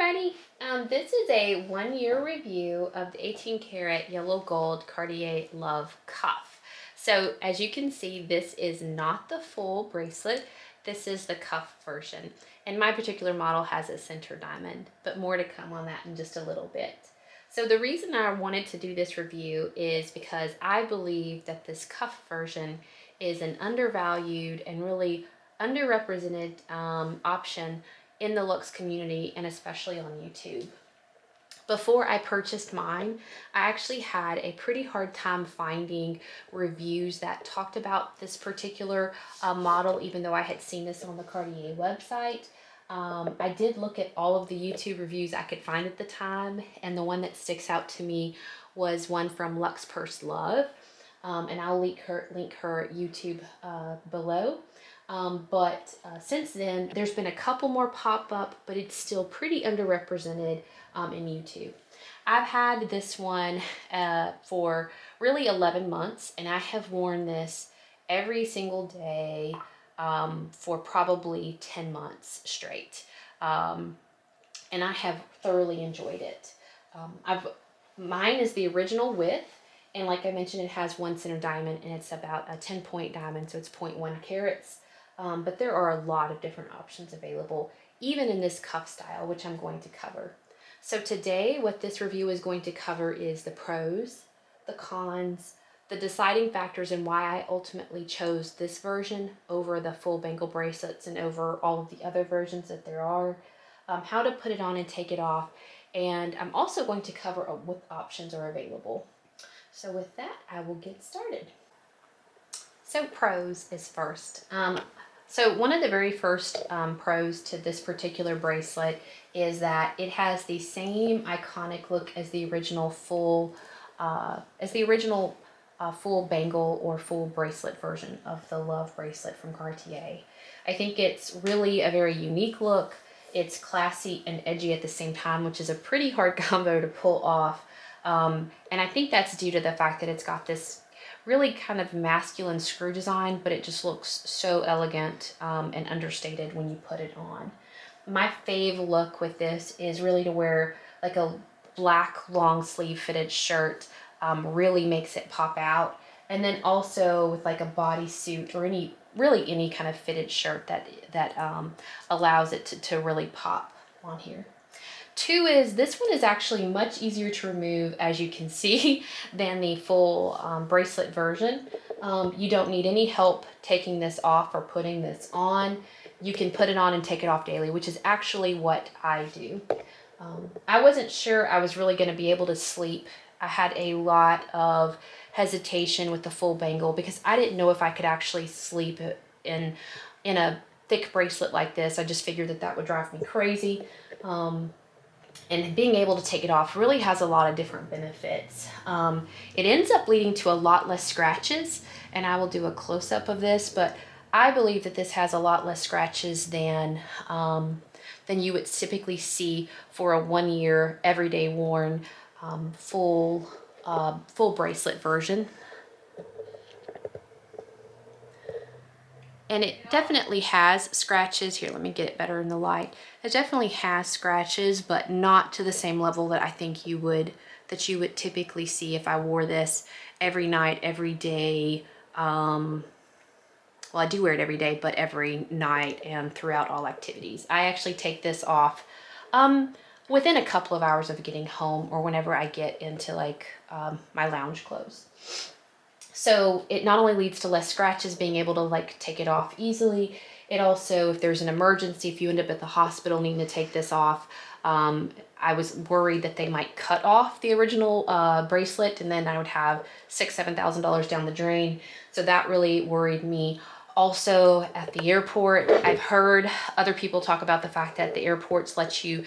everybody. This is a 1-year review of the 18 karat yellow gold Cartier Love cuff. So as you can see, this is not the full bracelet. This is the cuff version. And my particular model has a center diamond, but more to come on that in just a little bit. So the reason I wanted to do this review is because I believe that this cuff version is an undervalued and really underrepresented option in the Lux community, and especially on YouTube. Before I purchased mine, I actually had a pretty hard time finding reviews that talked about this particular model, even though I had seen this on the Cartier website. I did look at all of the YouTube reviews I could find at the time, and the one that sticks out to me was one from Lux Purse Love, and I'll link her YouTube below. But since then, there's been a couple more pop up, but it's still pretty underrepresented in YouTube. I've had this one for really 11 months, and I have worn this every single day for probably 10 months straight. And I have thoroughly enjoyed it. Mine is the original width, and like I mentioned, it has one center diamond, and it's about a 10-point diamond, so it's 0.1 carats. But there are a lot of different options available, even in this cuff style, which I'm going to cover. So today, what this review is going to cover is the pros, the cons, the deciding factors, and why I ultimately chose this version over the full bangle bracelets and over all of the other versions that there are, how to put it on and take it off, and I'm also going to cover what options are available. So with that, I will get started. So pros is first. So one of the very first pros to this particular bracelet is that it has the same iconic look as the original full full bangle or full bracelet version of the Love bracelet from Cartier. I think it's really a very unique look. It's classy and edgy at the same time, which is a pretty hard combo to pull off. And I think that's due to the fact that it's got this really kind of masculine screw design, but it just looks so elegant and understated when you put it on. My fave look with this is really to wear like a black long sleeve fitted shirt, really makes it pop out. And then also with like a bodysuit or any kind of fitted shirt that allows it to really pop on here. Two is this one is actually much easier to remove, as you can see, than the full bracelet version. You don't need any help taking this off or putting this on. You can put it on and take it off daily, which is actually what I do. I wasn't sure I was really going to be able to sleep. I had a lot of hesitation with the full bangle because I didn't know if I could actually sleep in a thick bracelet like this. I just figured that would drive me crazy. And being able to take it off really has a lot of different benefits. It ends up leading to a lot less scratches, and I will do a close-up of this, but I believe that this has a lot less scratches than you would typically see for a 1-year, everyday worn, full bracelet version. And it definitely has scratches. Here, let me get it better in the light. It definitely has scratches, but not to the same level that I think you would typically see if I wore this every night, every day. Well, I do wear it every day, but every night and throughout all activities. I actually take this off within a couple of hours of getting home or whenever I get into like my lounge clothes. So it not only leads to less scratches, being able to like take it off easily, it also, if there's an emergency, if you end up at the hospital needing to take this off, I was worried that they might cut off the original bracelet and then I would have $6,000–7,000 down the drain. So that really worried me. Also at the airport, I've heard other people talk about the fact that the airports let you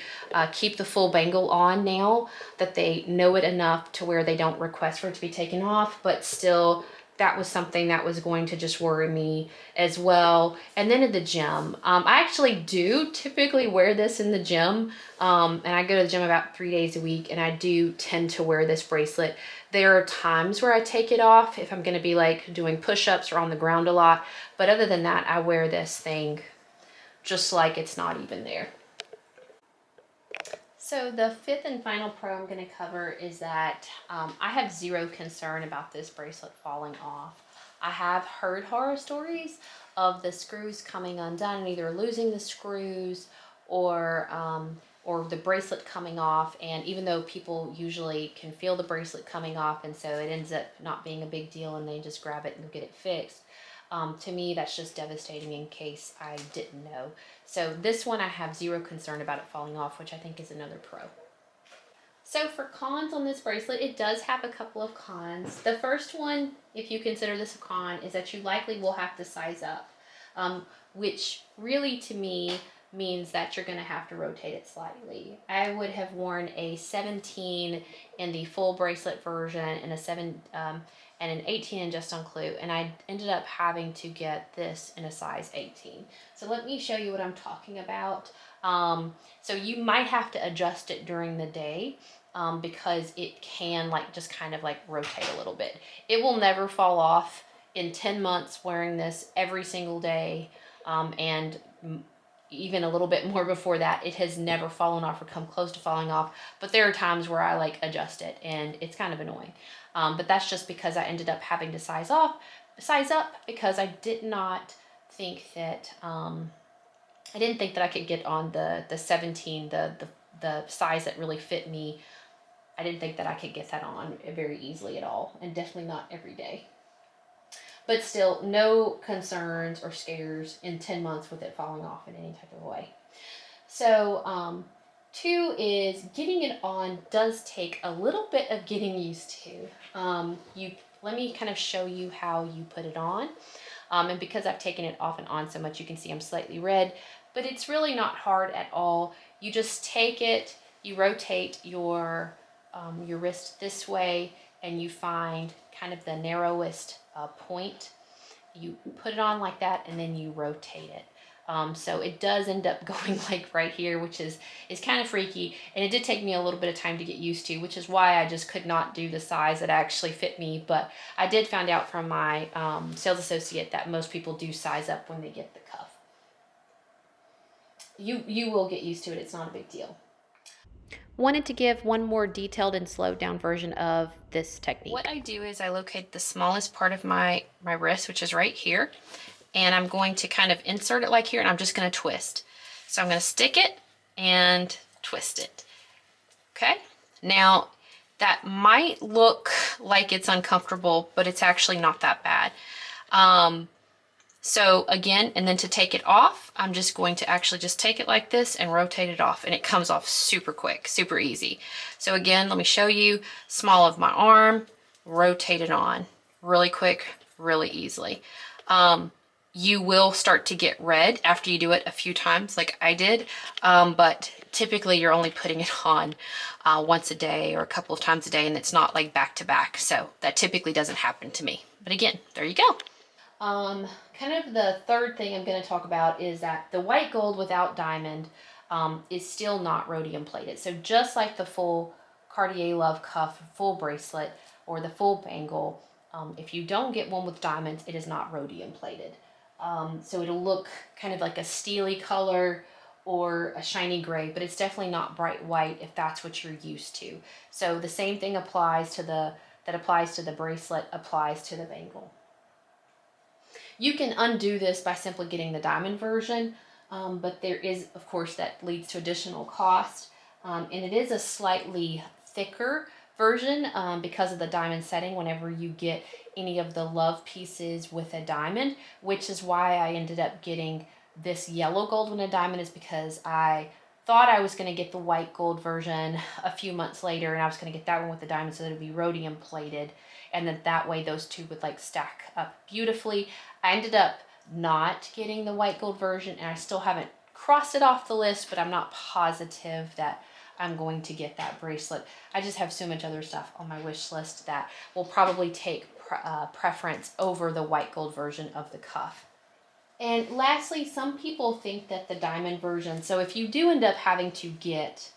keep the full bangle on now, that they know it enough to where they don't request for it to be taken off, but still that was something that was going to just worry me as well. And then in the gym, I actually do typically wear this in the gym, and I go to the gym about 3 days a week, and I do tend to wear this bracelet. There are times where I take it off if I'm going to be like doing push-ups or on the ground a lot, but other than that, I wear this thing just like it's not even there. So the fifth and final pro I'm going to cover is that I have zero concern about this bracelet falling off. I have heard horror stories of the screws coming undone and either losing the screws or the bracelet coming off. And even though people usually can feel the bracelet coming off, and so it ends up not being a big deal and they just grab it and get it fixed. To me, that's just devastating in case I didn't know. So this one I have zero concern about it falling off, which I think is another pro. So for cons on this bracelet, it does have a couple of cons. The first one, if you consider this a con, is that you likely will have to size up, which really to me means that you're going to have to rotate it slightly. I would have worn a 17 in the full bracelet version and and an 18 in just on clue, and I ended up having to get this in a size 18. So let me show you what I'm talking about. So you might have to adjust it during the day because it can like just kind of like rotate a little bit. It will never fall off. In 10 months wearing this every single day, and even a little bit more before that, it has never fallen off or come close to falling off. But there are times where I like adjust it and it's kind of annoying. But that's just because I ended up having to size up because I did not think that I didn't think that I could get on the 17, the size that really fit me. I didn't think that I could get that on very easily at all, and definitely not every day. But still, no concerns or scares in 10 months with it falling off in any type of way. So, two is getting it on does take a little bit of getting used to. Let me kind of show you how you put it on. And because I've taken it off and on so much, you can see I'm slightly red, but it's really not hard at all. You just take it, you rotate your wrist this way, and you find kind of the narrowest point. You put it on like that, and then you rotate it. So it does end up going like right here, which is kind of freaky. And it did take me a little bit of time to get used to, which is why I just could not do the size that actually fit me. But I did find out from my sales associate that most people do size up when they get the cuff. You will get used to it. It's not a big deal. Wanted to give one more detailed and slowed down version of this technique. What I do is I locate the smallest part of my wrist, which is right here, and I'm going to kind of insert it like here, and I'm just going to twist. So I'm going to stick it and twist it. Okay, now that might look like it's uncomfortable, but it's actually not that bad. So again, and then to take it off, I'm just going to actually just take it like this and rotate it off, and it comes off super quick, super easy. So again, let me show you, small of my arm, rotate it on really quick, really easily. You will start to get red after you do it a few times like I did, but typically you're only putting it on once a day or a couple of times a day, and it's not like back to back, so that typically doesn't happen to me. But again, there you go. Kind of the third thing I'm going to talk about is that the white gold without diamond is still not rhodium plated. So just like the full Cartier Love Cuff full bracelet or the full bangle, if you don't get one with diamonds, it is not rhodium plated. So it'll look kind of like a steely color or a shiny gray, but it's definitely not bright white if that's what you're used to. So the same thing applies to the bracelet applies to the bangle. You can undo this by simply getting the diamond version, but there is, of course, that leads to additional cost. And it is a slightly thicker version because of the diamond setting whenever you get any of the love pieces with a diamond, which is why I ended up getting this yellow gold with a diamond, is because I thought I was going to get the white gold version a few months later, and I was going to get that one with the diamond so that it would be rhodium plated, and then that way those two would like stack up beautifully. I ended up not getting the white gold version, and I still haven't crossed it off the list, but I'm not positive that I'm going to get that bracelet. I just have so much other stuff on my wish list that will probably take preference over the white gold version of the cuff. And lastly, some people think that the diamond version, so if you do end up having to get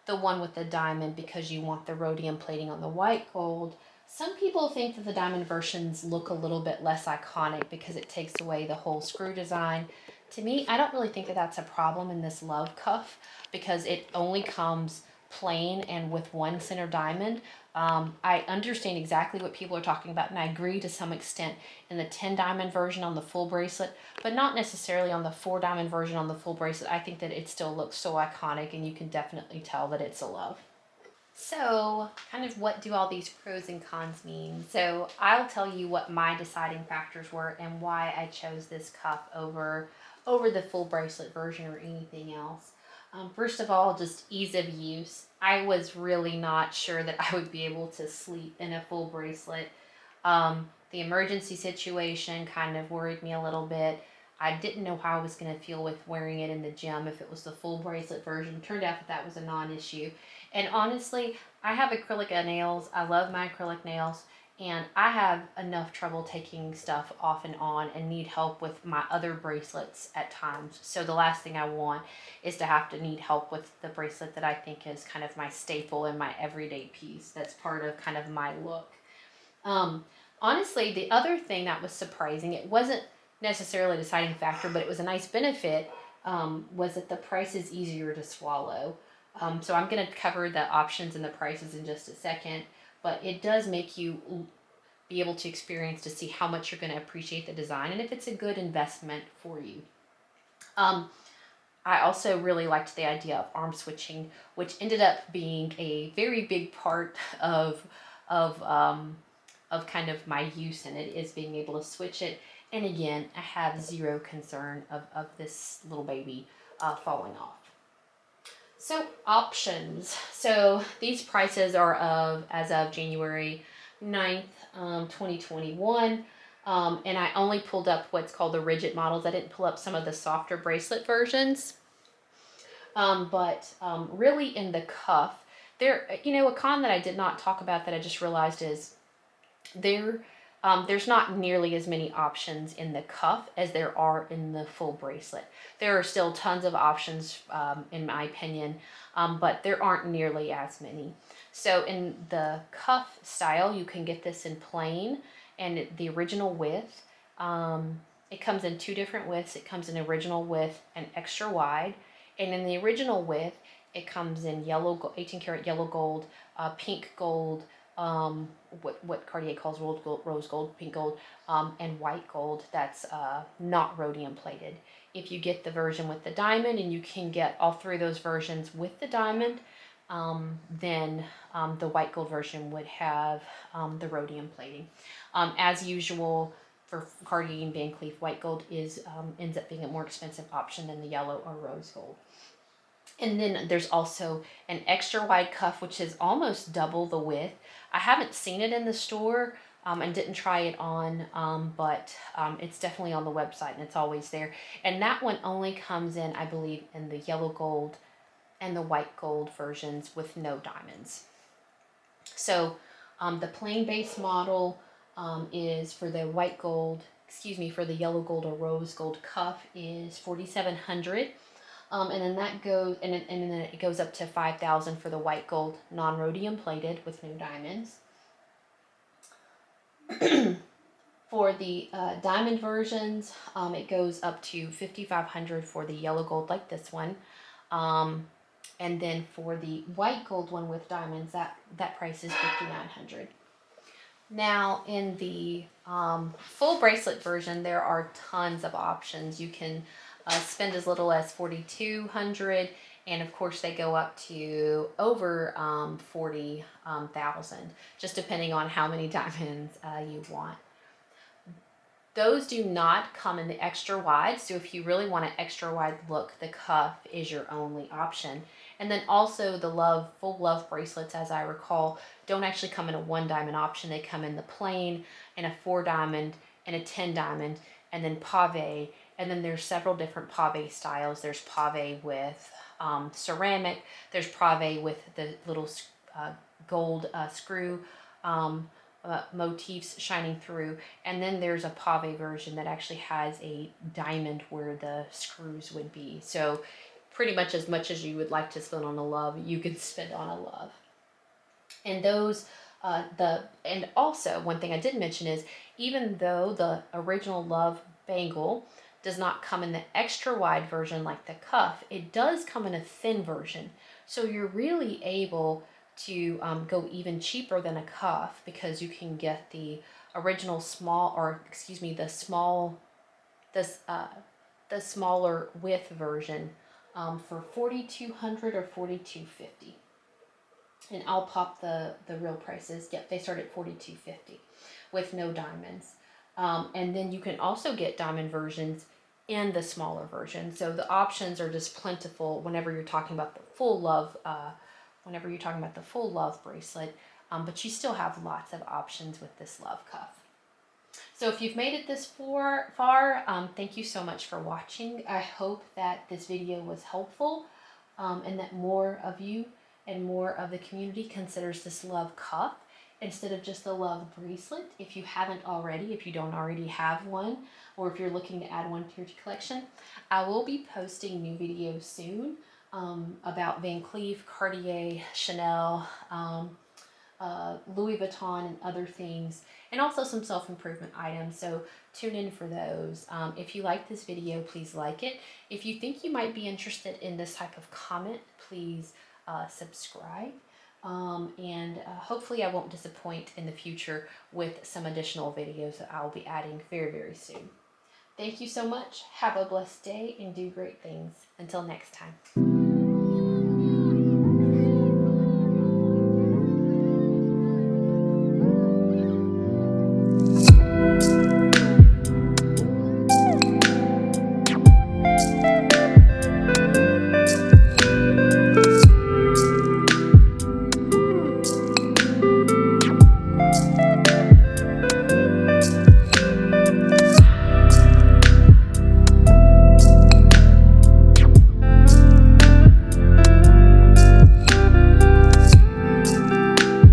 the one with the diamond because you want the rhodium plating on the white gold, some people think that the diamond versions look a little bit less iconic because it takes away the whole screw design. To me, I don't really think that that's a problem in this love cuff because it only comes plain and with one center diamond. I understand exactly what people are talking about, and I agree to some extent in the 10 diamond version on the full bracelet, but not necessarily on the 4 diamond version on the full bracelet. I think that it still looks so iconic, and you can definitely tell that it's a love. So, kind of what do all these pros and cons mean? So, I'll tell you what my deciding factors were and why I chose this cuff over the full bracelet version or anything else. First of all, just ease of use. I was really not sure that I would be able to sleep in a full bracelet. The emergency situation kind of worried me a little bit. I didn't know how I was going to feel with wearing it in the gym if it was the full bracelet version. Turned out that that was a non-issue. And honestly, I have acrylic nails. I love my acrylic nails. And I have enough trouble taking stuff off and on and need help with my other bracelets at times. So the last thing I want is to have to need help with the bracelet that I think is kind of my staple and my everyday piece. That's part of kind of my look. Um, Honestly, the other thing that was surprising, it wasn't necessarily a deciding factor, but it was a nice benefit, was that the price is easier to swallow. So I'm going to cover the options and the prices in just a second, but it does make you be able to experience to see how much you're going to appreciate the design and if it's a good investment for you. Um, I also really liked the idea of arm switching, which ended up being a very big part of um, of kind of my use in it, is being able to switch it. And again, I have zero concern of this little baby falling off. So options. So these prices are of as of January 9th, 2021. And I only pulled up what's called the rigid models. I didn't pull up some of the softer bracelet versions. But really in the cuff, there, a con that I did not talk about that I just realized is there, there's not nearly as many options in the cuff as there are in the full bracelet. There are still tons of options, in my opinion, but there aren't nearly as many. So in the cuff style, you can get this in plain and the original width. It comes in 2 different widths. It comes in original width and extra wide. And in the original width, it comes in yellow, 18 karat yellow gold, pink gold, what Cartier calls rose gold, pink gold, and white gold that's not rhodium plated. If you get the version with the diamond, and you can get all 3 of those versions with the diamond, then the white gold version would have the rhodium plating. As usual, for Cartier and Van Cleef, white gold ends up being a more expensive option than the yellow or rose gold. And then there's also an extra wide cuff, which is almost double the width. I haven't seen it in the store and didn't try it on, but it's definitely on the website and it's always there. And that one only comes in, I believe, in the yellow gold and the white gold versions with no diamonds. So the plain base model is for the white gold, for the yellow gold or rose gold cuff is $4,700. And then that goes, and then it goes up to $5,000 for the white gold non-rhodium plated with no diamonds. For the diamond versions, it goes up to $5,500 for the yellow gold like this one. And then for the white gold one with diamonds, that price is $5,900. Now in the full bracelet version, there are tons of options. You can spend as little as $4,200, and of course they go up to over $40,000, just depending on how many diamonds you want. Those do not come in the extra wide, so if you really want an extra wide look, the cuff is your only option. And then also the full love bracelets, as I recall, don't actually come in a 1 diamond option. They come in the plain, and a 4 diamond, and a 10 diamond, and then pave. And then there's several different pave styles. There's pave with ceramic. There's pave with the little gold screw motifs shining through, and then there's a pave version that actually has a diamond where the screws would be. So pretty much as you would like to spend on a love, you can spend on a love. And those and also one thing I did mention is, even though the original love bangle does not come in the extra wide version like the cuff. It does come in a thin version. So you're really able to go even cheaper than a cuff because you can get the original small, or excuse me, the small, this the smaller width version for $4,200 or $4,250. And I'll pop the real prices. Yep, they start at $4,250 with no diamonds. And then you can also get diamond versions in the smaller version. So the options are just plentiful whenever you're talking about the full love, bracelet. But you still have lots of options with this love cuff. So if you've made it this far, thank you so much for watching. I hope that this video was helpful and that more of you and more of the community considers this love cuff instead of just the love bracelet. If you haven't already, if you don't already have one, or if you're looking to add one to your collection, I will be posting new videos soon about Van Cleef, Cartier, Chanel, Louis Vuitton, and other things, and also some self-improvement items. So tune in for those. If you like this video, please like it. If you think you might be interested in this type of comment, please subscribe. And hopefully I won't disappoint in the future with some additional videos that I'll be adding very, very soon. Thank you so much. Have a blessed day and do great things. Until next time.